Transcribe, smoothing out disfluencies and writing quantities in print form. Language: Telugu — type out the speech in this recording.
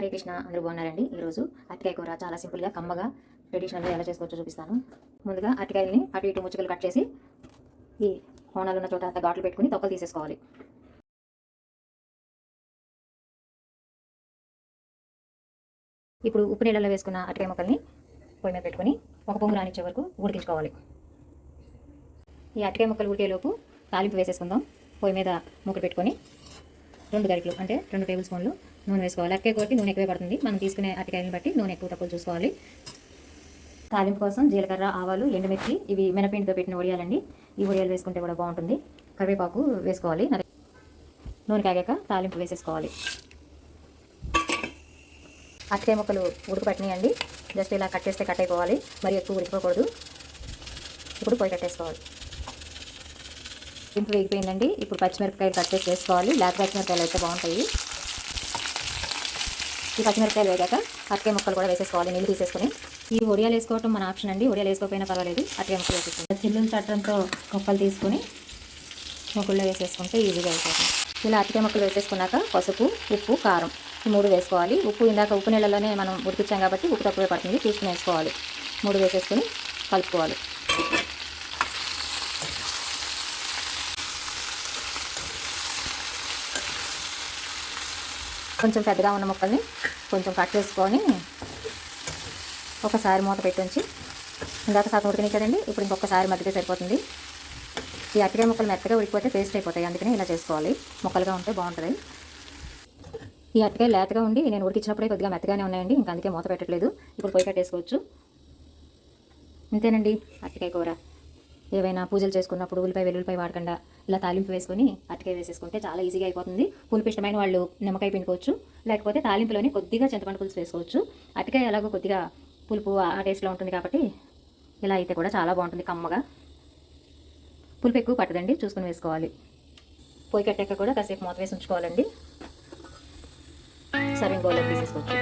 హరే కృష్ణ, అందరూ బాగున్నారండి. ఈరోజు అరటికాయ కూర చాలా సింపుల్గా కమ్మగా ట్రెడిషనల్గా ఎలా చేసుకోవచ్చో చూపిస్తాను. ముందుగా అరటికాయలని అటు ఇటు ముచ్చుకలు కట్ చేసి ఈ కోణాలు ఉన్న చోట అంతా ఘాట్లు పెట్టుకుని తొక్కలు తీసేసుకోవాలి. ఇప్పుడు ఉప్పు నీళ్ళలో వేసుకున్న అరటికాయ ముక్కల్ని పొయ్యి మీద పెట్టుకుని ఒక పొంగు రానిచ్చే వరకు ఉడికించుకోవాలి. ఈ అరటికాయ ముక్కలు ఉడికేలోపు తాలింపు వేసేసుకుందాం. పొయ్యి మీద మూకుడు పెట్టుకొని 2 గరిటెలు అంటే 2 టేబుల్ స్పూన్లు నూనె వేసుకోవాలి. అరటికాయ కూరకి నూనె ఎక్కువే పడుతుంది. మనం తీసుకునే అరటికాయని బట్టి నూనె ఎక్కువ తక్కువ చూసుకోవాలి. తాలింపు కోసం జీలకర్ర, ఆవాలు, ఎండుమిర్చి, ఇవి మినపిండితో పెట్టిన వడియాలండి. ఈ వడియాలు వేసుకుంటే కూడా బాగుంటుంది. కరివేపాకు వేసుకోవాలి. నూనె కాగాక తాలింపు వేసేసుకోవాలి. అరటికాయ ముక్కలు ఉడకపట్టినాయండి. జస్ట్ ఇలా కట్ చేస్తే కట్ అయిపోవాలి, మరి ఎక్కువ ఉడికిపోకూడదు. ఇప్పుడు పొయ్యి కట్టేసుకోవాలి. ఇంపు వేగిపోయిందండి. ఇప్పుడు పచ్చిమిరపకాయలు కట్ చేసి వేసుకోవాలి. లేత పచ్చిమిరపకాయలు అయితే బాగుంటాయి. ఈ పచ్చిమిరపకాయలు వేగాక అరటికాయ ముక్కలు కూడా వేసేసుకోవాలి, నీళ్ళు తీసేసుకొని. ఈ వడియాలు వేసుకోవటం మన ఆప్షన్ అండి. వడియాలు వేసుకోకపోయినా పర్వాలేదు. అరటికాయ ముక్కలు వేసేసుకోవాలి. చిల్లుల చట్టంతో ముక్కలు తీసుకొని ముక్కల్లో వేసేసుకుంటే ఈజీగా అయిపోతుంది. ఇలా అరటికాయ ముక్కలు వేసేసుకున్నాక పసుపు, ఉప్పు, కారం ఈ 3 వేసుకోవాలి. ఉప్పు ఇందాక ఉప్పు నీళ్ళలోనే మనం ఉడికించాం కాబట్టి ఉప్పు తక్కువే పడుతుంది, చూసుకుని వేసుకోవాలి. 3 వేసేసుకొని కలుపుకోవాలి. కొంచెం పెద్దగా ఉన్న ముక్కల్ని కొంచెం కట్ చేసుకొని ఒకసారి మూత పెట్టి ఉంచి, ఇందాక సగం ఉడికినాయి కదండి, ఇప్పుడు ఇంకొకసారి మధ్యలో సరిపోతుంది. ఈ అరటికాయ ముక్కలు మెత్తగా ఉడికిపోతే పేస్ట్ అయిపోతాయి, అందుకని ఇలా చేసుకోవాలి. ముక్కలుగా ఉంటే బాగుంటుంది. ఈ అరటికాయ లేతగా ఉండి నేను ఉడికించినప్పుడే కొద్దిగా మెత్తగానే ఉన్నాయండి, ఇంకా అందుకే మూత పెట్టట్లేదు. ఇప్పుడు పొయ్యి కట్టేసుకోవచ్చు. అంతేనండి అరటికాయ కూర. ఏవైనా పూజలు చేసుకున్నప్పుడు ఉల్లిపాయ వెల్లుల్లిపాయ వాడకుండా ఇలా తాలింపు వేసుకొని అరటికాయ వేసేసుకుంటే చాలా ఈజీగా అయిపోతుంది. పులుపు ఇష్టమైన వాళ్ళు నిమ్మకాయ పిండుకోవచ్చు, లేకపోతే తాలింపులోని కొద్దిగా చింతపండు పులుసు వేసుకోవచ్చు. అరటికాయ ఎలాగో కొద్దిగా పులుపు ఆ టేస్ట్లో ఉంటుంది కాబట్టి ఇలా అయితే కూడా చాలా బాగుంటుంది కమ్మగా. పులుపు ఎక్కువ పట్టదండి, చూసుకొని వేసుకోవాలి. పొయ్యి కట్టాక కూడా కాసేపు మూత వేసి ఉంచుకోవాలండి. సర్వింగ్ బౌల్లో తీసేసుకోవచ్చు.